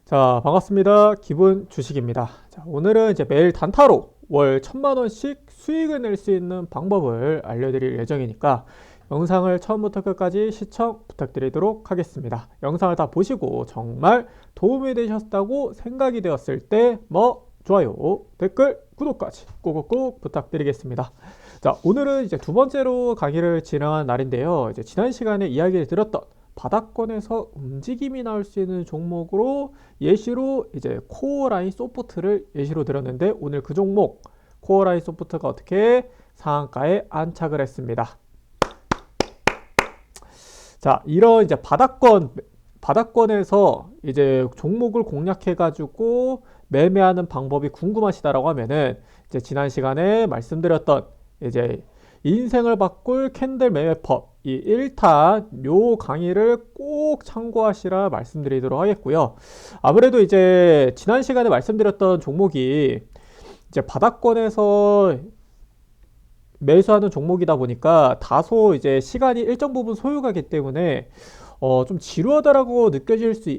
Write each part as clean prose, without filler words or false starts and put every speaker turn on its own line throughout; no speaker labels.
자, 반갑습니다. 기분 주식입니다. 자, 오늘은 이제 매일 단타로 월 1000만원씩 수익을 낼 수 있는 방법을 알려드릴 예정이니까 영상을 처음부터 끝까지 시청 부탁드리도록 하겠습니다. 영상을 다 보시고 정말 도움이 되셨다고 생각이 되었을 때 좋아요, 댓글, 구독까지 꼭꼭꼭 부탁드리겠습니다. 자, 오늘은 이제 두 번째로 강의를 진행한 날인데요. 이제 지난 시간에 이야기를 드렸던 바닥권에서 움직임이 나올 수 있는 종목으로 예시로 이제 코어라인 소프트를 예시로 들었는데 오늘 그 종목 코어라인 소프트가 어떻게 상한가에 안착을 했습니다. 자, 이런 이제 바닥권에서 이제 종목을 공략해 가지고 매매하는 방법이 궁금하시다라고 하면은 이제 지난 시간에 말씀드렸던 이제 인생을 바꿀 캔들 매매법 이 1탄 요 강의를 꼭 참고하시라 말씀드리도록 하겠고요. 아무래도 이제 지난 시간에 말씀드렸던 종목이 이제 바닥권에서 매수하는 종목이다 보니까 다소 이제 시간이 일정 부분 소요가기 때문에 좀 지루하다라고 느껴질 수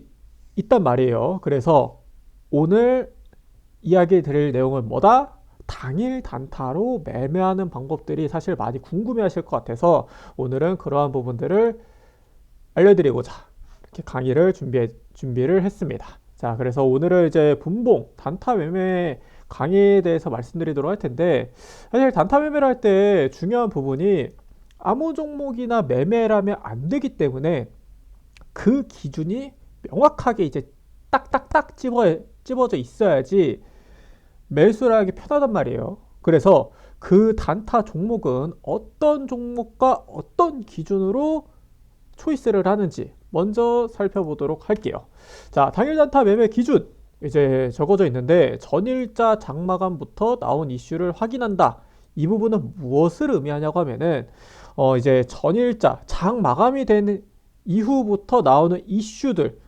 있단 말이에요. 그래서 오늘 이야기 드릴 내용은 뭐다? 당일 단타로 매매하는 방법들이 사실 많이 궁금해 하실 것 같아서 오늘은 그러한 부분들을 알려드리고자 이렇게 강의를 준비를 했습니다. 자, 그래서 오늘은 이제 분봉 단타 매매 강의에 대해서 말씀드리도록 할 텐데 사실 단타 매매를 할 때 중요한 부분이 아무 종목이나 매매라면 안 되기 때문에 그 기준이 명확하게 이제 딱딱딱 집어져 있어야지 매수를 하기 편하단 말이에요. 그래서 그 단타 종목은 어떤 종목과 어떤 기준으로 초이스를 하는지 먼저 살펴보도록 할게요. 자, 당일 단타 매매 기준 이제 적어져 있는데 전일자 장마감부터 나온 이슈를 확인한다. 이 부분은 무엇을 의미하냐고 하면은 이제 전일자 장 마감이 된 이후부터 나오는 이슈들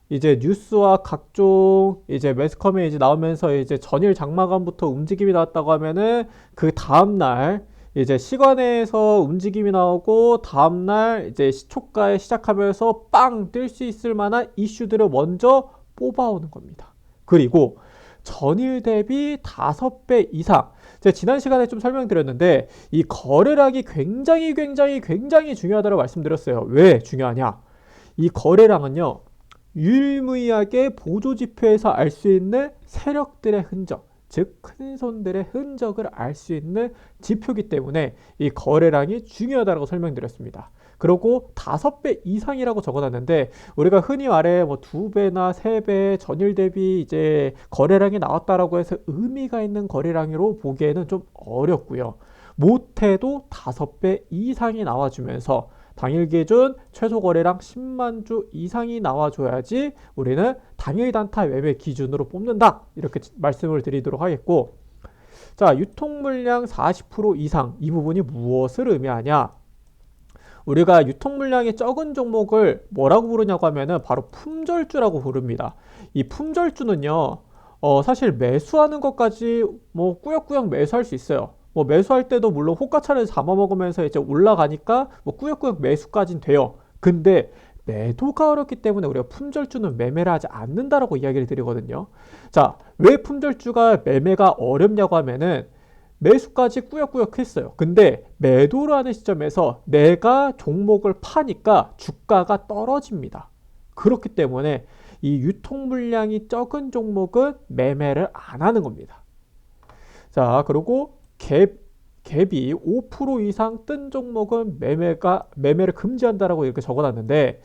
이제 뉴스와 각종 이제 매스컴에 이제 나오면서 이제 전일 장마감부터 움직임이 나왔다고 하면은 그 다음날 이제 시간에서 움직임이 나오고 다음날 이제 시초가에 시작하면서 빵 뜰 수 있을 만한 이슈들을 먼저 뽑아오는 겁니다. 그리고 전일 대비 5배 이상 제가 지난 시간에 좀 설명드렸는데 이 거래량이 굉장히 중요하다고 말씀드렸어요. 왜 중요하냐? 이 거래량은요. 유일무이하게 보조지표에서 알 수 있는 세력들의 흔적, 즉 큰손들의 흔적을 알 수 있는 지표이기 때문에 이 거래량이 중요하다고 설명드렸습니다. 그리고 5배 이상이라고 적어놨는데 우리가 흔히 말해 2배나 3배 전일 대비 이제 거래량이 나왔다라고 해서 의미가 있는 거래량으로 보기에는 좀 어렵고요. 못해도 5배 이상이 나와주면서 당일 기준 최소 거래량 10만 주 이상이 나와줘야지 우리는 당일 단타 매매 기준으로 뽑는다. 이렇게 말씀을 드리도록 하겠고, 자, 유통 물량 40% 이상 이 부분이 무엇을 의미하냐? 우리가 유통 물량이 적은 종목을 뭐라고 부르냐고 하면은 바로 품절주라고 부릅니다. 이 품절주는요, 사실 매수하는 것까지 꾸역꾸역 매수할 수 있어요. 매수할 때도 물론 호가차를 잡아먹으면서 이제 올라가니까 꾸역꾸역 매수까진 돼요. 근데 매도가 어렵기 때문에 우리가 품절주는 매매를 하지 않는다라고 이야기를 드리거든요. 자, 왜 품절주가 매매가 어렵냐고 하면은 매수까지 꾸역꾸역 했어요. 근데 매도를 하는 시점에서 내가 종목을 파니까 주가가 떨어집니다. 그렇기 때문에 이 유통 물량이 적은 종목은 매매를 안 하는 겁니다. 자, 그리고 갭이 5% 이상 뜬 종목은 매매를 금지한다라고 이렇게 적어놨는데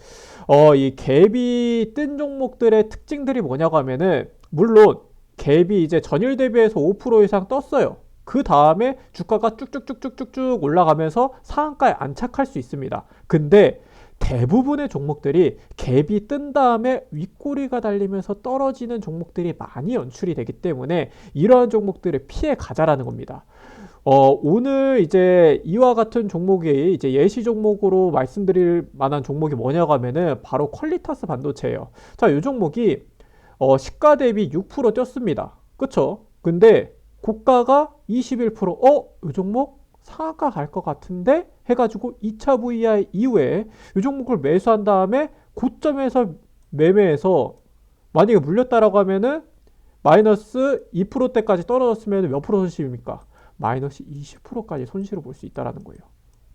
이 갭이 뜬 종목들의 특징들이 뭐냐고 하면은 물론 갭이 이제 전일 대비해서 5% 이상 떴어요. 그 다음에 주가가 쭉쭉쭉쭉쭉 올라가면서 상한가에 안착할 수 있습니다. 근데 대부분의 종목들이 갭이 뜬 다음에 윗꼬리가 달리면서 떨어지는 종목들이 많이 연출이 되기 때문에 이러한 종목들을 피해 가자라는 겁니다. 오늘 이제 이와 같은 종목이 이제 예시 종목으로 말씀드릴 만한 종목이 뭐냐고 하면은 바로 퀄리타스 반도체예요. 자, 이 종목이 시가 대비 6% 뛰었습니다. 그쵸? 근데 고가가 21%, 이 종목 상한가 갈 것 같은데 해가지고 2차 VI 이후에 이 종목을 매수한 다음에 고점에서 매매해서 만약에 물렸다라고 하면은 마이너스 2%대까지 떨어졌으면 몇 프로 손실입니까? 마이너스 20%까지 손실을 볼 수 있다는 거예요.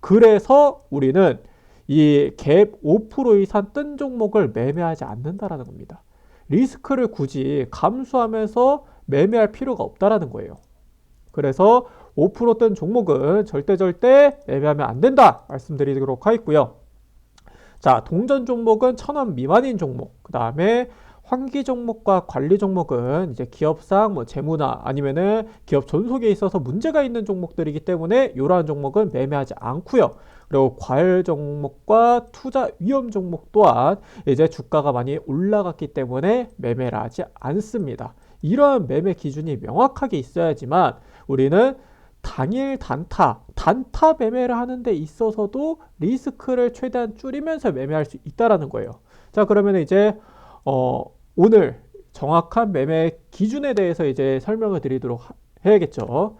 그래서 우리는 이 갭 5% 이상 뜬 종목을 매매하지 않는다라는 겁니다. 리스크를 굳이 감수하면서 매매할 필요가 없다라는 거예요. 그래서 5% 뜬 종목은 절대 매매하면 안 된다 말씀드리도록 하겠고요. 자, 동전 종목은 1,000원 미만인 종목, 그 다음에 환기 종목과 관리 종목은 이제 기업상 뭐 재무나 아니면은 기업 존속에 있어서 문제가 있는 종목들이기 때문에 이러한 종목은 매매하지 않고요. 그리고 과열 종목과 투자 위험 종목 또한 이제 주가가 많이 올라갔기 때문에 매매를 하지 않습니다. 이러한 매매 기준이 명확하게 있어야지만 우리는 당일 단타 매매를 하는 데 있어서도 리스크를 최대한 줄이면서 매매할 수 있다는 거예요. 자, 그러면 이제 오늘 정확한 매매 기준에 대해서 이제 설명을 드리도록 해야겠죠.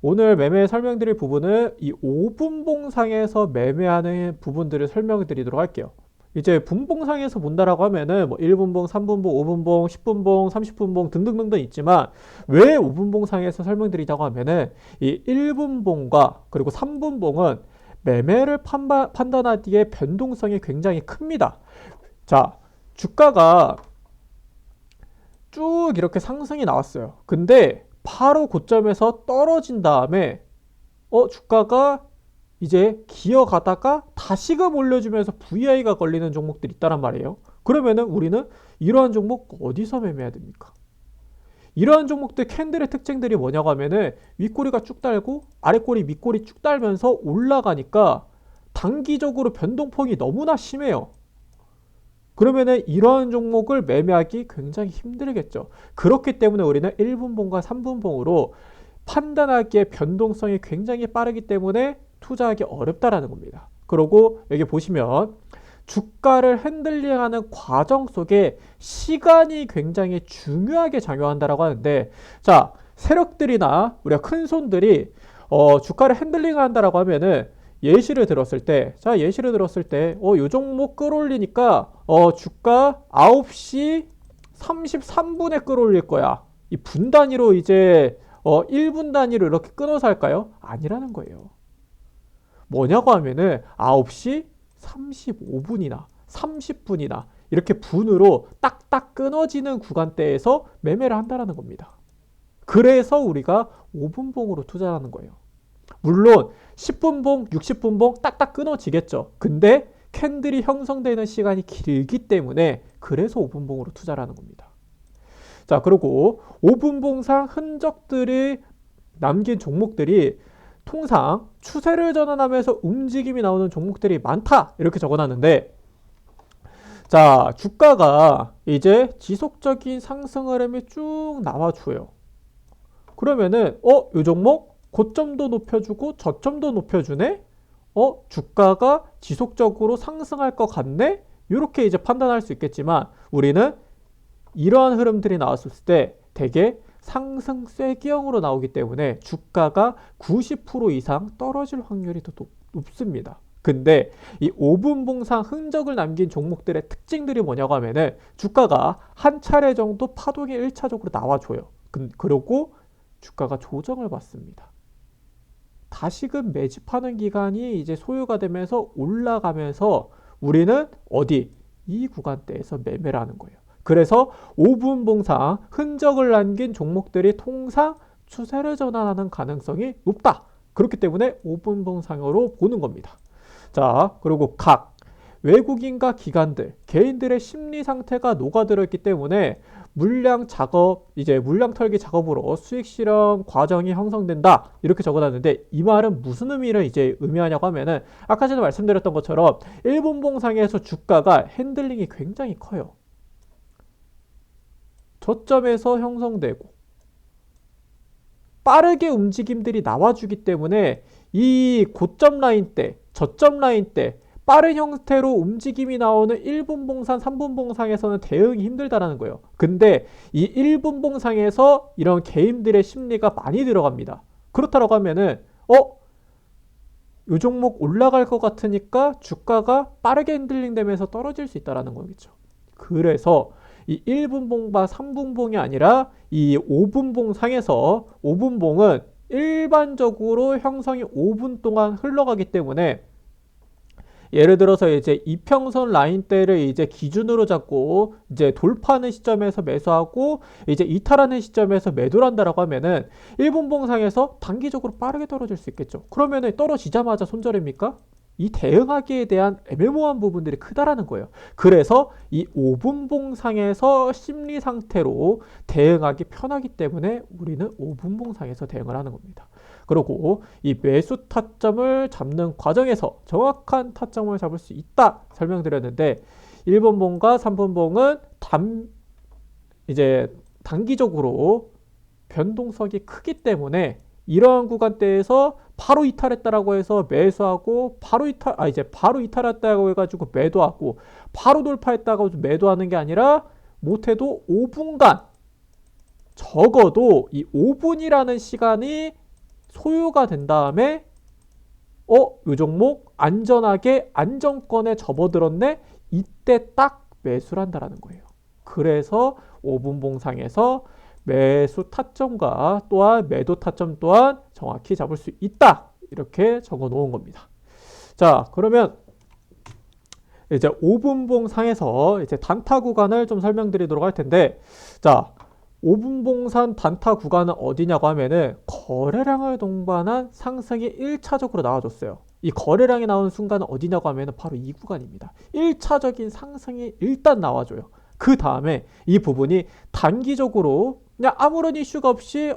오늘 매매 설명드릴 부분은 이 5분봉상에서 매매하는 부분들을 설명을 드리도록 할게요. 이제 분봉상에서 본다라고 하면은 뭐 1분봉, 3분봉, 5분봉, 10분봉, 30분봉 등등등등 있지만 왜 5분봉상에서 설명드리자고 하면은 이 1분봉과 그리고 3분봉은 매매를 판단하기에 변동성이 굉장히 큽니다. 자, 주가가 쭉 이렇게 상승이 나왔어요. 근데 바로 고점에서 떨어진 다음에 주가가 이제 기어가다가 다시금 올려주면서 VI가 걸리는 종목들이 있다란 말이에요. 그러면은 우리는 이러한 종목 어디서 매매해야 됩니까? 이러한 종목들 캔들의 특징들이 뭐냐고 하면은 윗꼬리가 쭉 달고 아랫꼬리 밑꼬리 쭉 달면서 올라가니까 단기적으로 변동폭이 너무나 심해요. 그러면은 이러한 종목을 매매하기 굉장히 힘들겠죠. 그렇기 때문에 우리는 1분봉과 3분봉으로 판단하기에 변동성이 굉장히 빠르기 때문에 투자하기 어렵다라는 겁니다. 그리고 여기 보시면 주가를 핸들링하는 과정 속에 시간이 굉장히 중요하게 작용한다라고 하는데, 자, 세력들이나 우리가 큰 손들이 주가를 핸들링한다라고 하면은 예시를 들었을 때, 요 종목 끌어올리니까 주가 9시 33분에 끌어올릴 거야. 이 분 단위로 이제 1분 단위로 이렇게 끊어서 할까요? 아니라는 거예요. 뭐냐고 하면은 9시 35분이나 30분이나 이렇게 분으로 딱딱 끊어지는 구간대에서 매매를 한다는 겁니다. 그래서 우리가 5분봉으로 투자하는 거예요. 물론 10분봉, 60분봉 딱딱 끊어지겠죠. 근데 캔들이 형성되는 시간이 길기 때문에 그래서 5분봉으로 투자를 하는 겁니다. 자, 그리고 5분봉상 흔적들이 남긴 종목들이 통상 추세를 전환하면서 움직임이 나오는 종목들이 많다 이렇게 적어놨는데, 자, 주가가 이제 지속적인 상승 흐름이 쭉 나와줘요. 그러면은 이 종목 고점도 높여주고 저점도 높여주네? 주가가 지속적으로 상승할 것 같네? 이렇게 이제 판단할 수 있겠지만 우리는 이러한 흐름들이 나왔을 때 대개 상승 쐐기형으로 나오기 때문에 주가가 90% 이상 떨어질 확률이 더 높습니다. 근데 이 5분봉상 흔적을 남긴 종목들의 특징들이 뭐냐고 하면은 주가가 한 차례 정도 파동이 1차적으로 나와줘요. 그리고 주가가 조정을 받습니다. 다시금 매집하는 기간이 이제 소요가 되면서 올라가면서 우리는 이 구간대에서 매매를 하는 거예요. 그래서 5분봉상 흔적을 남긴 종목들이 통상 추세를 전환하는 가능성이 높다. 그렇기 때문에 5분봉상으로 보는 겁니다. 자, 그리고 외국인과 기관들, 개인들의 심리 상태가 녹아들었기 때문에 물량 털기 작업으로 수익 실현 과정이 형성된다. 이렇게 적어놨는데 이 말은 무슨 의미를 이제 의미하냐고 하면은 아까 전에 말씀드렸던 것처럼 1분봉상에서 주가가 핸들링이 굉장히 커요. 저점에서 형성되고 빠르게 움직임들이 나와주기 때문에 이 고점 라인 때, 저점 라인 때 빠른 형태로 움직임이 나오는 1분봉상, 3분봉상에서는 대응이 힘들다라는 거예요. 근데 이 1분봉상에서 이런 개인들의 심리가 많이 들어갑니다. 그렇다고 하면은 이 종목 올라갈 것 같으니까 주가가 빠르게 핸들링 되면서 떨어질 수 있다는 거겠죠. 그래서 이 1분봉과 3분봉이 아니라 이 5분봉 상에서 5분봉은 일반적으로 형성이 5분 동안 흘러가기 때문에 예를 들어서 이제 이평선 라인대를 이제 기준으로 잡고 이제 돌파하는 시점에서 매수하고 이제 이탈하는 시점에서 매도를 한다라고 하면은 1분봉상에서 단기적으로 빠르게 떨어질 수 있겠죠. 그러면은 떨어지자마자 손절입니까? 이 대응하기에 대한 애매모호한 부분들이 크다라는 거예요. 그래서 이 5분봉상에서 심리 상태로 대응하기 편하기 때문에 우리는 5분봉상에서 대응을 하는 겁니다. 그리고 이 매수 타점을 잡는 과정에서 정확한 타점을 잡을 수 있다 설명드렸는데 1분봉과 3분봉은 이제 단기적으로 변동성이 크기 때문에 이러한 구간대에서 바로 이탈했다라고 해서 매수하고 바로 이탈했다고 해가지고 매도하고 바로 돌파했다고 매도하는 게 아니라 못해도 5분간 적어도 이 5분이라는 시간이 소요가 된 다음에 이 종목 안전하게 안정권에 접어들었네. 이때 딱 매수를 한다라는 거예요. 그래서 5분봉상에서 매수 타점과 또한 매도 타점 또한 정확히 잡을 수 있다. 이렇게 적어 놓은 겁니다. 자, 그러면 이제 5분봉 상에서 이제 단타 구간을 좀 설명드리도록 할 텐데, 자, 5분봉산 단타 구간은 어디냐고 하면은 거래량을 동반한 상승이 1차적으로 나와줬어요. 이 거래량이 나오는 순간은 어디냐고 하면은 바로 이 구간입니다. 1차적인 상승이 일단 나와줘요. 그 다음에 이 부분이 단기적으로 그냥 아무런 이슈가 없이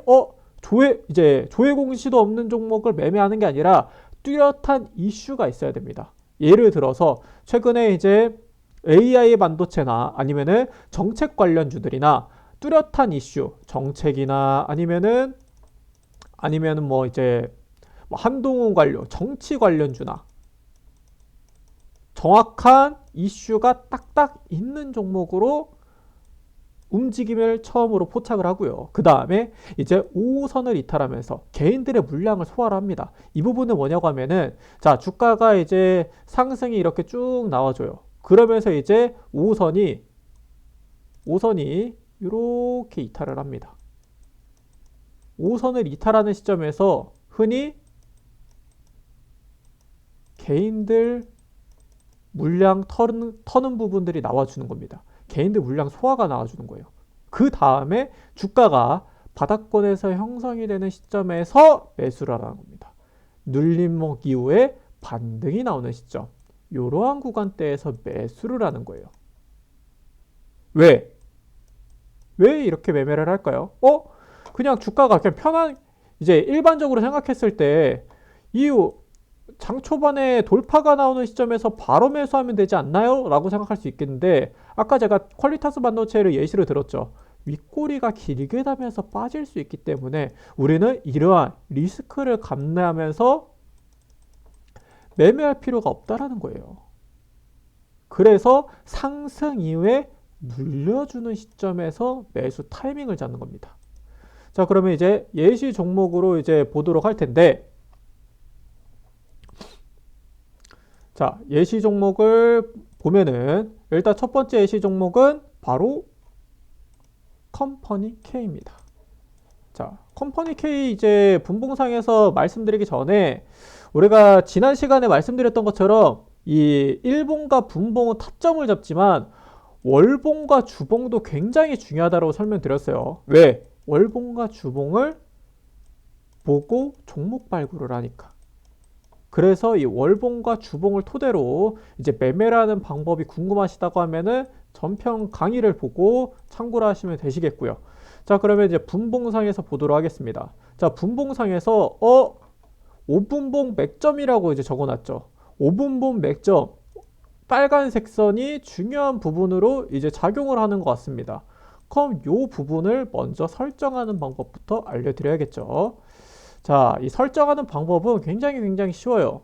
조회 공시도 없는 종목을 매매하는 게 아니라 뚜렷한 이슈가 있어야 됩니다. 예를 들어서 최근에 이제 AI 반도체나 아니면은 정책 관련주들이나 뚜렷한 이슈, 정책이나 아니면은 뭐 이제 한동훈 관련, 정치 관련주나 정확한 이슈가 딱딱 있는 종목으로 움직임을 처음으로 포착을 하고요. 그 다음에 이제 5호선을 이탈하면서 개인들의 물량을 소화를 합니다. 이 부분은 뭐냐고 하면은 자, 주가가 이제 상승이 이렇게 쭉 나와줘요. 그러면서 이제 5호선이 이렇게 이탈을 합니다. 5호선을 이탈하는 시점에서 흔히 개인들 물량 터는 부분들이 나와주는 겁니다. 개인들 물량 소화가 나와주는 거예요. 그 다음에 주가가 바닥권에서 형성이 되는 시점에서 매수를 하라는 겁니다. 눌림목 이후에 반등이 나오는 시점, 이러한 구간대에서 매수를 하는 거예요. 왜 이렇게 매매를 할까요? 그냥 주가가 그냥 이제 일반적으로 생각했을 때 장 초반에 돌파가 나오는 시점에서 바로 매수하면 되지 않나요? 라고 생각할 수 있겠는데, 아까 제가 퀄리타스 반도체를 예시를 들었죠. 윗꼬리가 길게 가면서 빠질 수 있기 때문에 우리는 이러한 리스크를 감내하면서 매매할 필요가 없다라는 거예요. 그래서 상승 이후에 눌려주는 시점에서 매수 타이밍을 잡는 겁니다. 자, 그러면 이제 예시 종목으로 이제 보도록 할 텐데, 자, 예시 종목을 보면은 일단 첫 번째 예시 종목은 바로 컴퍼니 K입니다. 자, 컴퍼니 K 이제 분봉상에서 말씀드리기 전에 우리가 지난 시간에 말씀드렸던 것처럼 이 일봉과 분봉은 타점을 잡지만 월봉과 주봉도 굉장히 중요하다고 설명드렸어요. 왜? 월봉과 주봉을 보고 종목 발굴을 하니까. 그래서 이 월봉과 주봉을 토대로 이제 매매라는 방법이 궁금하시다고 하면은 전편 강의를 보고 참고를 하시면 되시겠고요. 자, 그러면 이제 분봉상에서 보도록 하겠습니다. 자, 분봉상에서 5분봉 맥점이라고 이제 적어놨죠. 5분봉 맥점, 빨간색 선이 중요한 부분으로 이제 작용을 하는 것 같습니다. 그럼 이 부분을 먼저 설정하는 방법부터 알려드려야겠죠. 자, 이 설정하는 방법은 굉장히 쉬워요.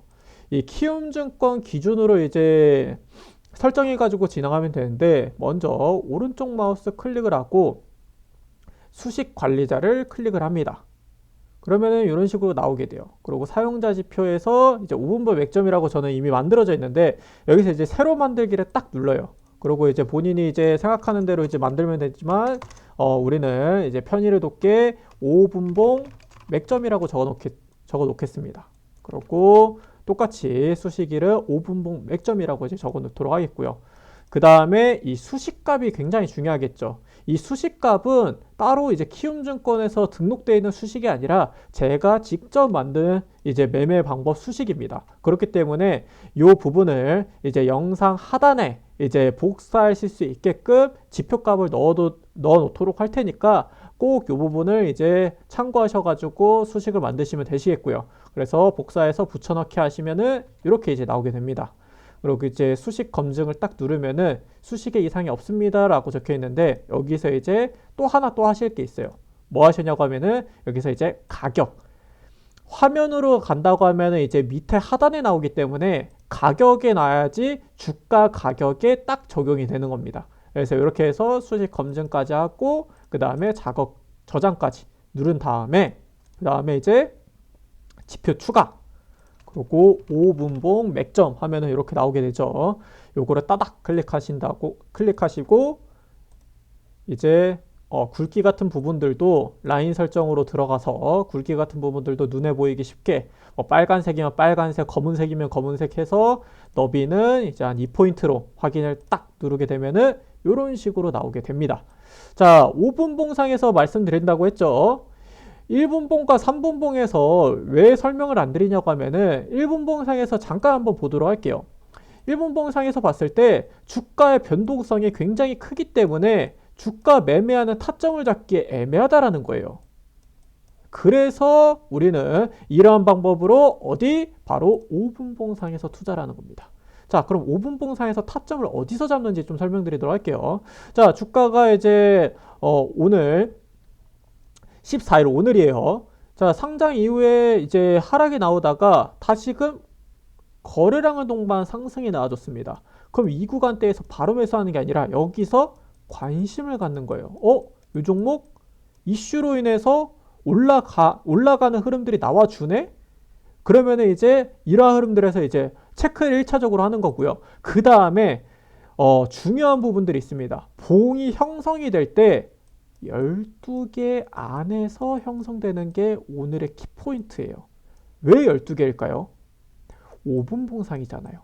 이 키움증권 기준으로 이제 설정해가지고 진행하면 되는데, 먼저 오른쪽 마우스 클릭을 하고 수식 관리자를 클릭을 합니다. 그러면은 이런 식으로 나오게 돼요. 그리고 사용자 지표에서 이제 5분봉 맥점이라고 저는 이미 만들어져 있는데, 여기서 이제 새로 만들기를 딱 눌러요. 그리고 이제 본인이 이제 생각하는 대로 이제 만들면 되지만, 우리는 이제 편의를 돋게 5분봉 맥점이라고 적어 놓겠습니다. 그리고 똑같이 수식이를 5분봉 맥점이라고 이제 적어 놓도록 하겠고요. 그 다음에 이 수식값이 굉장히 중요하겠죠. 이 수식값은 따로 이제 키움증권에서 등록되어 있는 수식이 아니라 제가 직접 만든 이제 매매 방법 수식입니다. 그렇기 때문에 이 부분을 이제 영상 하단에 이제 복사하실 수 있게끔 지표값을 넣어 놓도록 할 테니까 꼭 이 부분을 이제 참고하셔가지고 수식을 만드시면 되시겠고요. 그래서 복사해서 붙여넣기 하시면은 이렇게 이제 나오게 됩니다. 그리고 이제 수식 검증을 딱 누르면은 수식에 이상이 없습니다 라고 적혀 있는데, 여기서 이제 또 하나 또 하실 게 있어요. 뭐 하시냐고 하면은 여기서 이제 가격, 화면으로 간다고 하면은 이제 밑에 하단에 나오기 때문에 가격에 놔야지 주가 가격에 딱 적용이 되는 겁니다. 그래서 이렇게 해서 수식 검증까지 하고 그 다음에 작업 저장까지 누른 다음에 그 다음에 이제 지표 추가, 그리고 5분봉 맥점 하면은 이렇게 나오게 되죠. 요거를 따닥 클릭하시고 이제 굵기 같은 부분들도 라인 설정으로 들어가서 굵기 같은 부분들도 눈에 보이기 쉽게 빨간색이면 빨간색, 검은색이면 검은색 해서 너비는 이제 한 2포인트로 확인을 딱 누르게 되면은 이런 식으로 나오게 됩니다. 자, 5분봉상에서 말씀드린다고 했죠. 1분봉과 3분봉에서 왜 설명을 안 드리냐고 하면은 1분봉상에서 잠깐 한번 보도록 할게요. 1분봉상에서 봤을 때 주가의 변동성이 굉장히 크기 때문에 주가 매매하는 타점을 잡기 애매하다라는 거예요. 그래서 우리는 이러한 방법으로 바로 5분봉상에서 투자라는 겁니다. 자, 그럼 5분봉상에서 타점을 어디서 잡는지 좀 설명드리도록 할게요. 자, 주가가 이제 오늘 14일 오늘이에요. 자, 상장 이후에 이제 하락이 나오다가 다시금 거래량을 동반 상승이 나와줬습니다. 그럼 이 구간대에서 바로 매수하는 게 아니라 여기서 관심을 갖는 거예요. 이 종목 이슈로 인해서 올라가는 흐름들이 나와주네? 그러면은 이제 이러한 흐름들에서 이제 체크를 1차적으로 하는 거고요. 그 다음에 중요한 부분들이 있습니다. 봉이 형성이 될 때 12개 안에서 형성되는 게 오늘의 키포인트예요. 왜 12개일까요? 5분봉상이잖아요.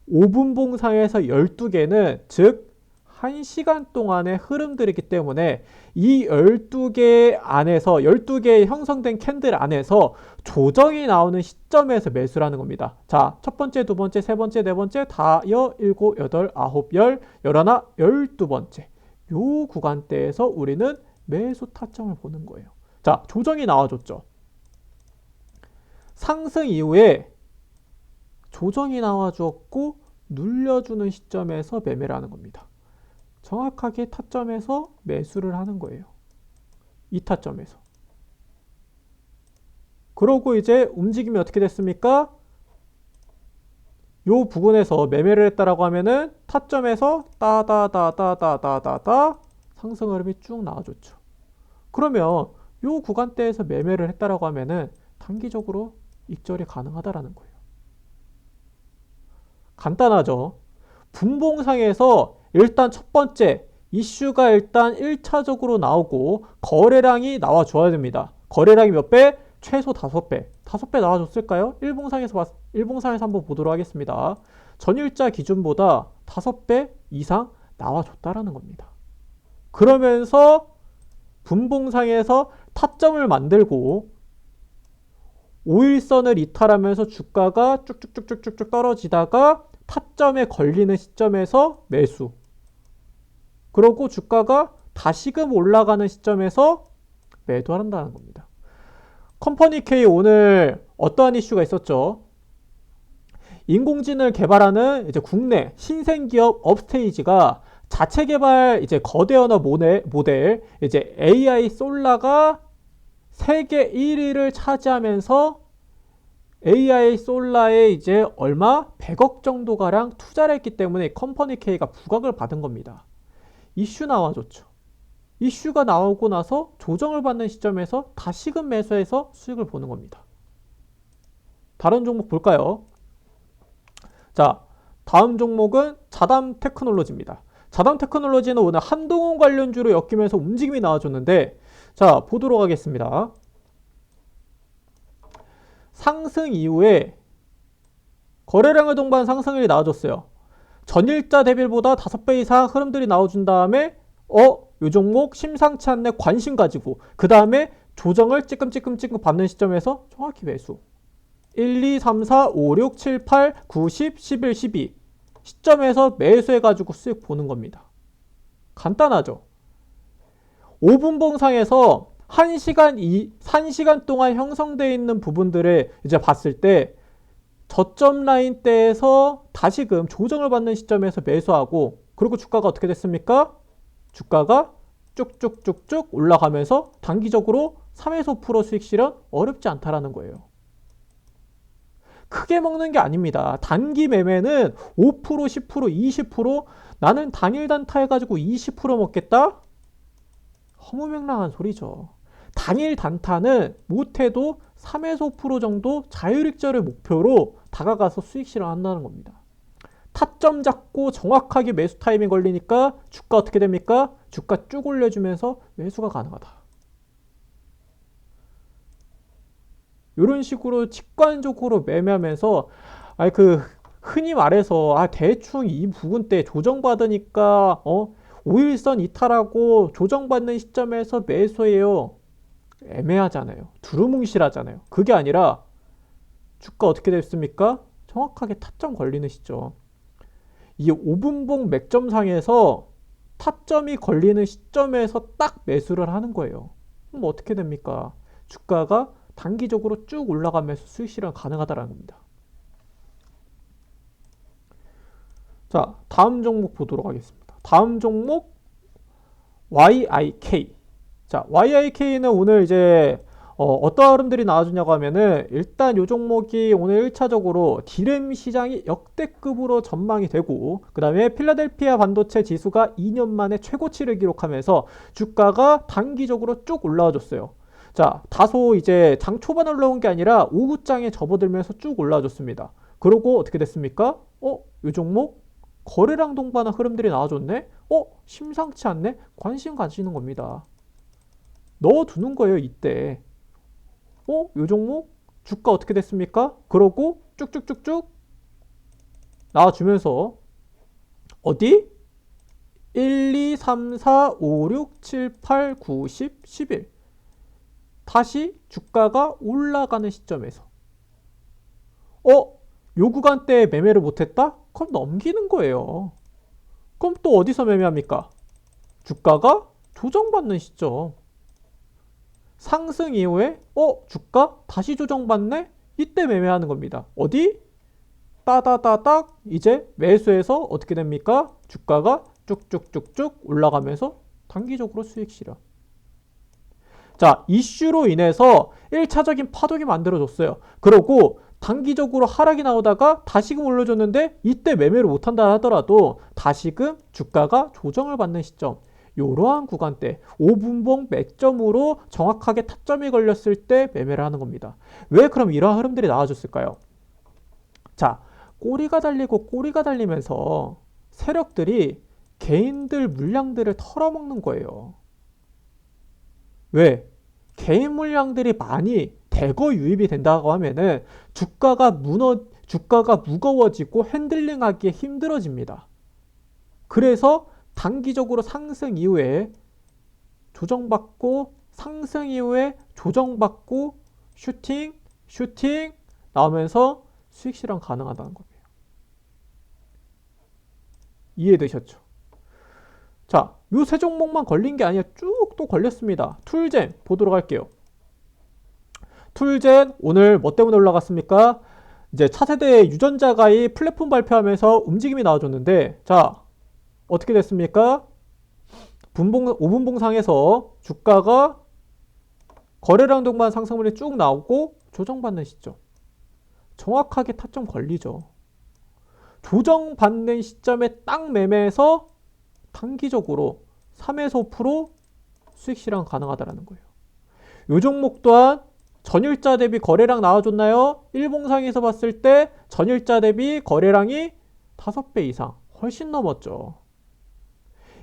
5분봉상에서 12개는 즉 1시간 동안의 흐름들이기 때문에 이 12개 안에서 12개의 형성된 캔들 안에서 조정이 나오는 시점에서 매수라는 겁니다. 자, 첫 번째, 두 번째, 세 번째, 네 번째, 다 일곱, 여덟, 아홉, 열, 열하나, 12번째. 요 구간대에서 우리는 매수 타점을 보는 거예요. 자, 조정이 나와줬죠. 상승 이후에 조정이 나와주었고 눌려주는 시점에서 매매를 하는 겁니다. 정확하게 타점에서 매수를 하는 거예요. 이 타점에서. 그러고 이제 움직임이 어떻게 됐습니까? 요 부분에서 매매를 했다라고 하면은 타점에서 따다다다다다다다 상승 흐름이 쭉 나와줬죠. 그러면 요 구간대에서 매매를 했다라고 하면은 단기적으로 익절이 가능하다라는 거예요. 간단하죠. 분봉상에서 일단 첫 번째 이슈가 일단 1차적으로 나오고 거래량이 나와줘야 됩니다. 거래량이 몇 배? 최소 5배. 5배 나와줬을까요? 일봉상에서 한번 보도록 하겠습니다. 전일자 기준보다 5배 이상 나와줬다라는 겁니다. 그러면서 분봉상에서 타점을 만들고 5일선을 이탈하면서 주가가 쭉쭉쭉쭉쭉 떨어지다가 타점에 걸리는 시점에서 매수. 그러고 주가가 다시금 올라가는 시점에서 매도한다는 겁니다. 컴퍼니 K 오늘 어떠한 이슈가 있었죠? 인공지능을 개발하는 이제 국내 신생기업 업스테이지가 자체 개발 이제 거대 언어 모델 이제 AI 솔라가 세계 1위를 차지하면서 AI 솔라에 이제 얼마? 100억 정도 가량 투자를 했기 때문에 컴퍼니 K가 부각을 받은 겁니다. 이슈 나와줬죠. 이슈가 나오고 나서 조정을 받는 시점에서 다시금 매수해서 수익을 보는 겁니다. 다른 종목 볼까요? 자, 다음 종목은 자담 테크놀로지입니다. 자담 테크놀로지는 오늘 한동훈 관련주로 엮이면서 움직임이 나와줬는데, 자, 보도록 하겠습니다. 상승 이후에 거래량을 동반한 상승이 나와줬어요. 전일자 대비보다 5배 이상 흐름들이 나와준 다음에 요 종목 심상치 않네 관심 가지고 그 다음에 조정을 찌끔찌끔 받는 시점에서 정확히 매수 1, 2, 3, 4, 5, 6, 7, 8, 9, 10, 11, 12 시점에서 매수해가지고 수익 보는 겁니다. 간단하죠. 5분 봉상에서 1시간 동안 형성되어 있는 부분들을 이제 봤을 때 저점 라인대에서 다시금 조정을 받는 시점에서 매수하고 그리고 주가가 어떻게 됐습니까? 주가가 쭉쭉쭉쭉 올라가면서 단기적으로 3에서 5% 수익 실현 어렵지 않다라는 거예요. 크게 먹는 게 아닙니다. 단기 매매는 5%, 10%, 20% 나는 단일 단타 해가지고 20% 먹겠다? 허무맹랑한 소리죠. 단일 단타는 못해도 3에서 5% 정도 자율익절을 목표로 다가가서 수익 실현한다는 겁니다. 타점 잡고 정확하게 매수 타이밍 걸리니까 주가 어떻게 됩니까? 주가 쭉 올려주면서 매수가 가능하다. 이런 식으로 직관적으로 매매하면서 흔히 말해서 대충 이 부분 때 조정받으니까 5일선 이탈하고 조정받는 시점에서 매수해요. 애매하잖아요. 두루뭉실하잖아요. 그게 아니라 주가 어떻게 됐습니까? 정확하게 타점 걸리는 시점. 이 5분봉 맥점상에서 타점이 걸리는 시점에서 딱 매수를 하는 거예요. 그럼 어떻게 됩니까? 주가가 단기적으로 쭉 올라가면서 수익 실현 가능하다는 겁니다. 자, 다음 종목 보도록 하겠습니다. 다음 종목 YIK. 자, YIK는 오늘 이제 어떠한 흐름들이 나와주냐고 하면은 일단 이 종목이 오늘 1차적으로 디램 시장이 역대급으로 전망이 되고 그 다음에 필라델피아 반도체 지수가 2년 만에 최고치를 기록하면서 주가가 단기적으로 쭉 올라와줬어요. 자, 다소 이제 장 초반에 올라온 게 아니라 오후장에 접어들면서 쭉 올라와줬습니다. 그러고 어떻게 됐습니까? 이 종목 거래량 동반한 흐름들이 나와줬네? 심상치 않네? 관심 가지는 겁니다. 넣어두는 거예요, 이때. 요 종목 주가 어떻게 됐습니까? 그러고 쭉쭉쭉쭉 나와주면서 어디? 1, 2, 3, 4, 5, 6, 7, 8, 9, 10, 11 다시 주가가 올라가는 시점에서 요 구간대에 매매를 못했다? 그럼 넘기는 거예요. 그럼 또 어디서 매매합니까? 주가가 조정받는 시점. 상승 이후에 주가 다시 조정받네? 이때 매매하는 겁니다. 어디? 따다다닥 이제 매수해서 어떻게 됩니까? 주가가 쭉쭉쭉쭉 올라가면서 단기적으로 수익 실현. 자, 이슈로 인해서 1차적인 파동이 만들어졌어요. 그러고 단기적으로 하락이 나오다가 다시금 올려줬는데 이때 매매를 못한다 하더라도 다시금 주가가 조정을 받는 시점. 이러한 구간대 5분봉 맥점으로 정확하게 타점이 걸렸을 때 매매를 하는 겁니다. 왜 그럼 이러한 흐름들이 나와줬을까요? 자, 꼬리가 달리면서 세력들이 개인들 물량들을 털어먹는 거예요. 왜? 개인 물량들이 많이 대거 유입이 된다고 하면은 주가가 무거워지고 핸들링하기 힘들어집니다. 그래서 단기적으로 상승 이후에 조정받고 상승 이후에 조정받고 슈팅 나오면서 수익 실현 가능하다는 거예요. 이해되셨죠? 자, 요 세 종목만 걸린 게 아니라 쭉 또 걸렸습니다. 툴젠 보도록 할게요. 툴젠 오늘 뭐 때문에 올라갔습니까? 이제 차세대 유전자가의 플랫폼 발표하면서 움직임이 나와줬는데 자, 어떻게 됐습니까? 5분 봉상에서 주가가 거래량 동반 상승분이 쭉 나오고 조정받는 시점. 정확하게 타점 걸리죠. 조정받는 시점에 딱 매매해서 단기적으로 3에서 5% 수익 실현 가능하다는 거예요. 이 종목 또한 전일자 대비 거래량 나와줬나요? 일봉상에서 봤을 때 전일자 대비 거래량이 5배 이상, 훨씬 넘었죠.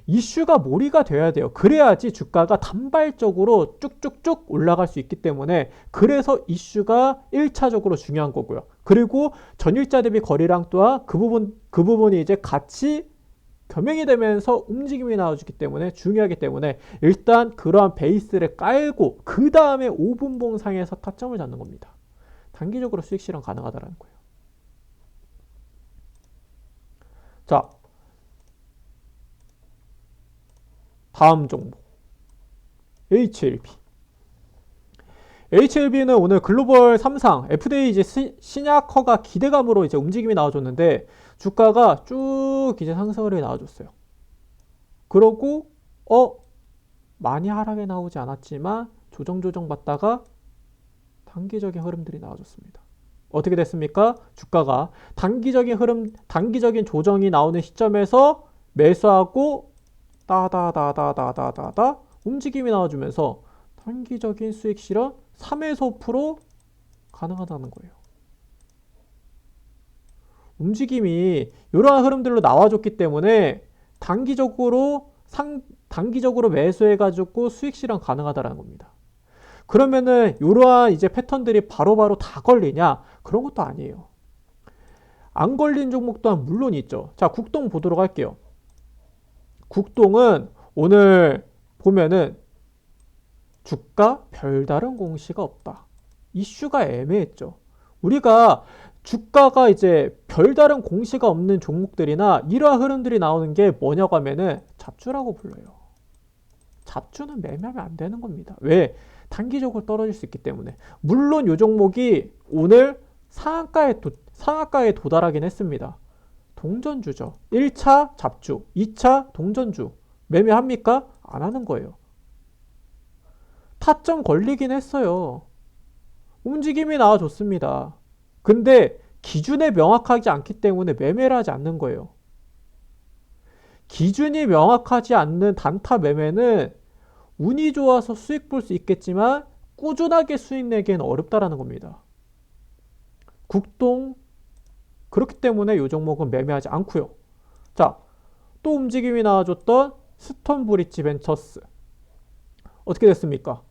이슈가 몰이가 돼야 돼요. 그래야지 주가가 단발적으로 쭉쭉쭉 올라갈 수 있기 때문에, 그래서 이슈가 1차적으로 중요한 거고요. 그리고 전일자 대비 거래량 또한 그 부분이 이제 같이 겸행이 되면서 움직임이 나와주기 때문에 중요하기 때문에, 일단 그러한 베이스를 깔고 그 다음에 5분봉 상에서 타점을 잡는 겁니다. 단기적으로 수익 실현 가능하다는 거예요. 자, 다음 종목 HLB. HLB는 오늘 글로벌 3상 FDA 이제 신약 허가 기대감으로 이제 움직임이 나와줬는데, 주가가 쭉 이제 상승을 해 나와줬어요. 그러고 많이 하락에 나오지 않았지만 조정 받다가 단기적인 흐름들이 나와줬습니다. 어떻게 됐습니까? 주가가 단기적인 조정이 나오는 시점에서 매수하고 따다다다다다다다 움직임이 나와주면서 단기적인 수익 실현 3에서 5% 가능하다는 거예요. 움직임이 이러한 흐름들로 나와줬기 때문에 단기적으로 매수해가지고 수익 실현 가능하다는 겁니다. 그러면은 이러한 이제 패턴들이 바로바로 다 걸리냐? 그런 것도 아니에요. 안 걸린 종목 또한 물론 있죠. 자, 국동 보도록 할게요. 국동은 오늘 보면은 주가 별다른 공시가 없다. 이슈가 애매했죠. 우리가 주가가 이제 별다른 공시가 없는 종목들이나 이러한 흐름들이 나오는 게 뭐냐고 하면은 잡주라고 불러요. 잡주는 매매하면 안 되는 겁니다. 왜? 단기적으로 떨어질 수 있기 때문에. 물론 이 종목이 오늘 상한가에 도달하긴 했습니다. 동전주죠. 1차 잡주, 2차 동전주. 매매합니까? 안 하는 거예요. 타점 걸리긴 했어요. 움직임이 나와줬습니다. 근데 기준에 명확하지 않기 때문에 매매를 하지 않는 거예요. 기준이 명확하지 않는 단타 매매는 운이 좋아서 수익 볼 수 있겠지만 꾸준하게 수익 내기는 어렵다라는 겁니다. 국동 그렇기 때문에 이 종목은 매매하지 않고요. 자, 또 움직임이 나와줬던 스톤브릿지 벤처스. 어떻게 됐습니까?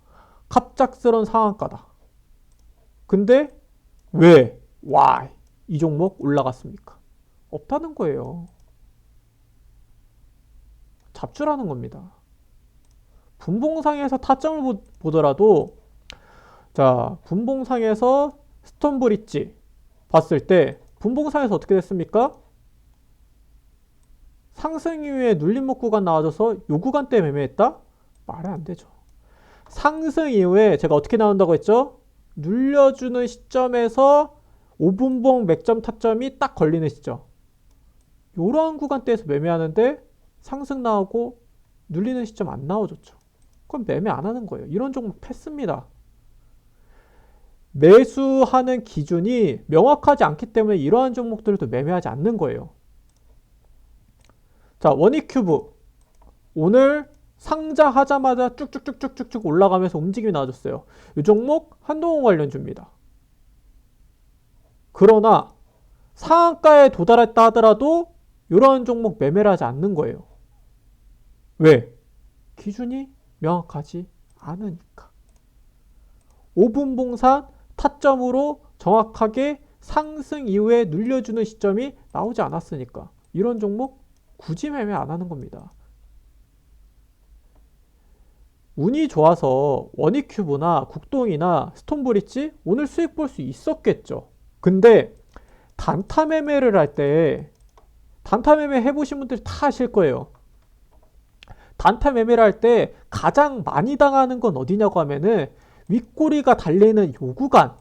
갑작스런 상한가다. 근데 왜? Why? 이 종목 올라갔습니까? 없다는 거예요. 잡주라는 겁니다. 분봉상에서 타점을 보더라도, 자, 분봉상에서 스톤브릿지 봤을 때 분봉상에서 어떻게 됐습니까? 상승 이후에 눌림목 구간 나와줘서 요 구간 때 매매했다? 말이 안 되죠. 상승 이후에 제가 어떻게 나온다고 했죠? 눌려주는 시점에서 5분봉 맥점 타점이 딱 걸리는 시점. 요러한 구간대에서 매매하는데 상승 나오고 눌리는 시점 안 나와줬죠. 그럼 매매 안 하는 거예요. 이런 종목 패스입니다. 매수하는 기준이 명확하지 않기 때문에 이러한 종목들도 매매하지 않는 거예요. 자, 원익큐브 오늘 상장하자마자 쭉쭉쭉쭉쭉 올라가면서 움직임이 나와줬어요. 이 종목 한동훈 관련주입니다. 그러나 상한가에 도달했다 하더라도 이러한 종목 매매를 하지 않는 거예요. 왜? 기준이 명확하지 않으니까. 5분 봉산 타점으로 정확하게 상승 이후에 눌려주는 시점이 나오지 않았으니까 이런 종목 굳이 매매 안 하는 겁니다. 운이 좋아서 원익큐브나 국동이나 스톤브릿지 오늘 수익 볼 수 있었겠죠. 근데 단타 매매를 할 때, 단타 매매 해보신 분들 다 아실 거예요. 단타 매매를 할 때 가장 많이 당하는 건 어디냐고 하면은 윗꼬리가 달리는 요 구간,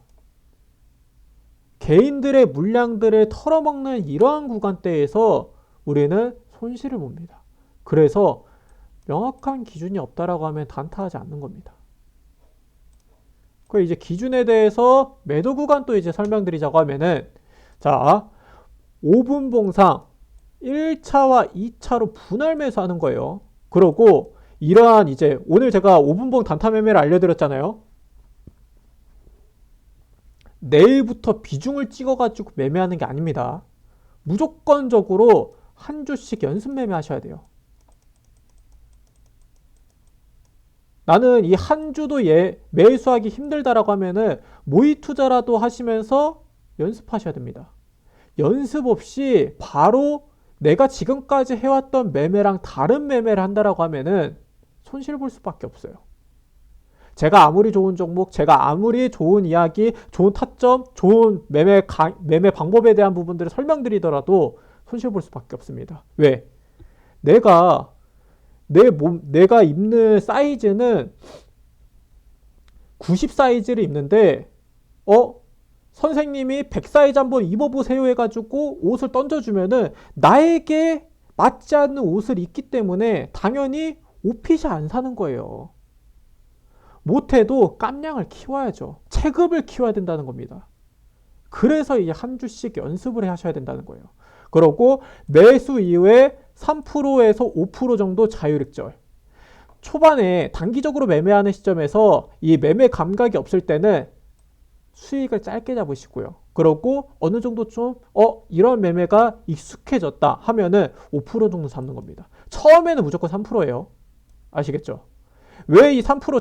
개인들의 물량들을 털어먹는 이러한 구간대에서 우리는 손실을 봅니다. 그래서 명확한 기준이 없다라고 하면 단타하지 않는 겁니다. 그 이제 기준에 대해서 매도 구간 또 이제 설명드리자고 하면은, 자, 5분 봉상 1차와 2차로 분할 매수하는 거예요. 그러고 이러한 이제 오늘 제가 5분봉 단타 매매를 알려드렸잖아요. 내일부터 비중을 찍어가지고 매매하는 게 아닙니다. 무조건적으로 한 주씩 연습 매매 하셔야 돼요. 나는 이 한 주도 매수하기 힘들다라고 하면은 모의 투자라도 하시면서 연습하셔야 됩니다. 연습 없이 바로 내가 지금까지 해왔던 매매랑 다른 매매를 한다라고 하면은 손실 볼 수밖에 없어요. 제가 아무리 좋은 종목, 제가 아무리 좋은 이야기, 좋은 타점, 좋은 매매 방법에 대한 부분들을 설명드리더라도 손실 볼 수밖에 없습니다. 왜? 내가 입는 사이즈는 90 사이즈를 입는데, 선생님이 100 사이즈 한번 입어보세요 해가지고 옷을 던져주면은 나에게 맞지 않는 옷을 입기 때문에 당연히 옷핏이 안 사는 거예요. 못해도 깜냥을 키워야죠. 체급을 키워야 된다는 겁니다. 그래서 이 한 주씩 연습을 하셔야 된다는 거예요. 그러고 매수 이후에 3%에서 5% 정도 자율익절. 초반에 단기적으로 매매하는 시점에서 이 매매 감각이 없을 때는 수익을 짧게 잡으시고요. 그러고 어느 정도 좀 이런 매매가 익숙해졌다 하면은 5% 정도 잡는 겁니다. 처음에는 무조건 3%예요. 아시겠죠? 왜 이 3%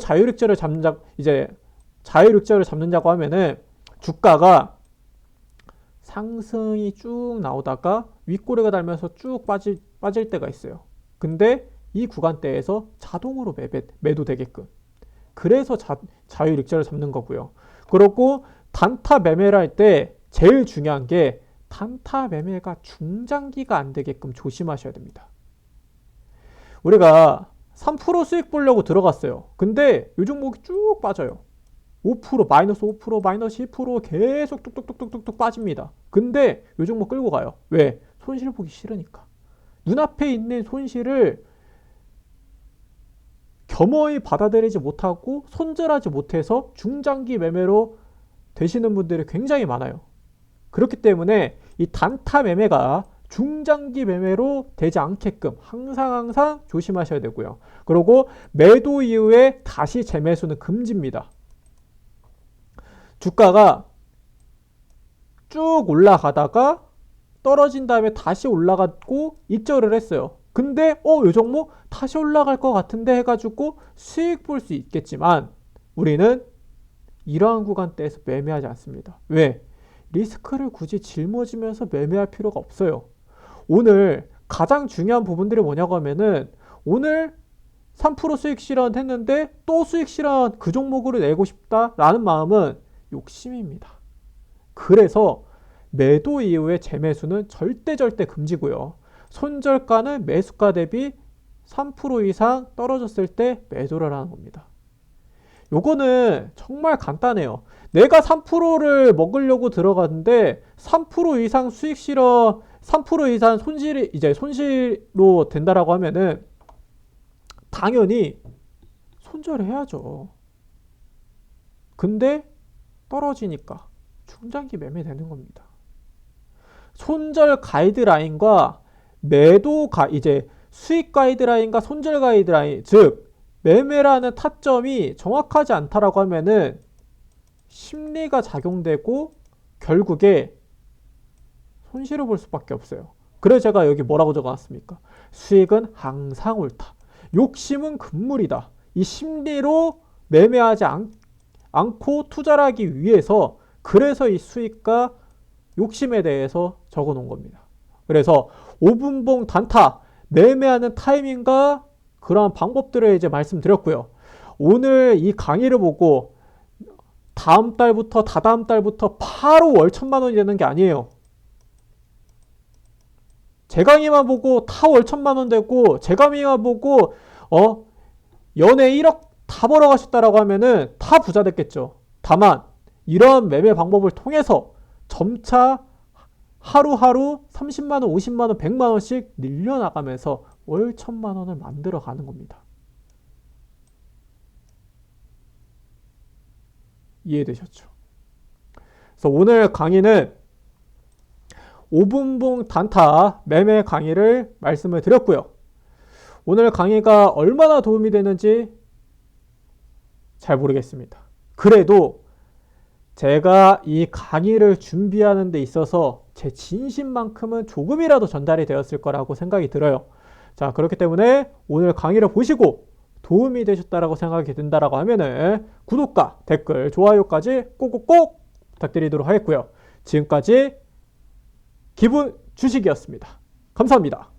자율익절을 잡는다고 하면은 주가가 상승이 쭉 나오다가 윗꼬리가 달면서 쭉 빠질 때가 있어요. 근데 이 구간대에서 자동으로 매도되게끔. 그래서 자율익절을 잡는 거고요. 그리고 단타 매매를 할 때 제일 중요한 게 단타 매매가 중장기가 안 되게끔 조심하셔야 됩니다. 우리가 3% 수익 보려고 들어갔어요. 근데 요 종목이 쭉 빠져요. 5%, 마이너스 5%, 마이너스 10% 계속 뚝뚝뚝뚝뚝 빠집니다. 근데 요 종목 끌고 가요. 왜? 손실 보기 싫으니까. 눈앞에 있는 손실을 겸허히 받아들이지 못하고 손절하지 못해서 중장기 매매로 되시는 분들이 굉장히 많아요. 그렇기 때문에 이 단타 매매가 중장기 매매로 되지 않게끔 항상 조심하셔야 되고요. 그리고 매도 이후에 다시 재매수는 금지입니다. 주가가 쭉 올라가다가 떨어진 다음에 다시 올라갔고 익절을 했어요. 근데 요 종목 다시 올라갈 것 같은데 해가지고 수익 볼 수 있겠지만 우리는 이러한 구간대에서 매매하지 않습니다. 왜? 리스크를 굳이 짊어지면서 매매할 필요가 없어요. 오늘 가장 중요한 부분들이 뭐냐고 하면은 오늘 3% 수익 실현했는데 또 수익 실현 그 종목으로 내고 싶다라는 마음은 욕심입니다. 그래서 매도 이후에 재매수는 절대 금지고요. 손절가는 매수가 대비 3% 이상 떨어졌을 때 매도를 하는 겁니다. 요거는 정말 간단해요. 내가 3%를 먹으려고 들어갔는데 3% 이상 수익 실현, 3% 이상 손실로 된다라고 하면은 당연히 손절을 해야죠. 근데 떨어지니까 중장기 매매되는 겁니다. 손절 가이드라인과 수익 가이드라인과 손절 가이드라인, 즉 매매라는 타점이 정확하지 않다라고 하면은 심리가 작용되고 결국에 손실을 볼 수밖에 없어요. 그래서 제가 여기 뭐라고 적어놨습니까? 수익은 항상 옳다. 욕심은 금물이다. 이 심리로 매매하지 않고 투자를 하기 위해서 그래서 이 수익과 욕심에 대해서 적어 놓은 겁니다. 그래서 5분봉 단타 매매하는 타이밍과 그러한 방법들을 이제 말씀드렸고요. 오늘 이 강의를 보고 다다음 달부터 바로 월 1,000만 원이 되는 게 아니에요. 제 강의만 보고 다 월 1,000만 원 되고 제 강의만 보고 연애 1억 다 벌어가셨다라고 하면은 다 부자 됐겠죠. 다만 이런 매매 방법을 통해서 점차 하루하루 30만 원, 50만 원, 100만 원씩 늘려나가면서 월 1,000만 원을 만들어 가는 겁니다. 이해되셨죠? 그래서 오늘 강의는 5분봉 단타 매매 강의를 말씀을 드렸고요. 오늘 강의가 얼마나 도움이 되는지 잘 모르겠습니다. 그래도 제가 이 강의를 준비하는 데 있어서 제 진심만큼은 조금이라도 전달이 되었을 거라고 생각이 들어요. 자, 그렇기 때문에 오늘 강의를 보시고 도움이 되셨다라고 생각이 든다라고 하면은 구독과 댓글, 좋아요까지 꼭꼭꼭 부탁드리도록 하겠고요. 지금까지 기분 주식이었습니다. 감사합니다.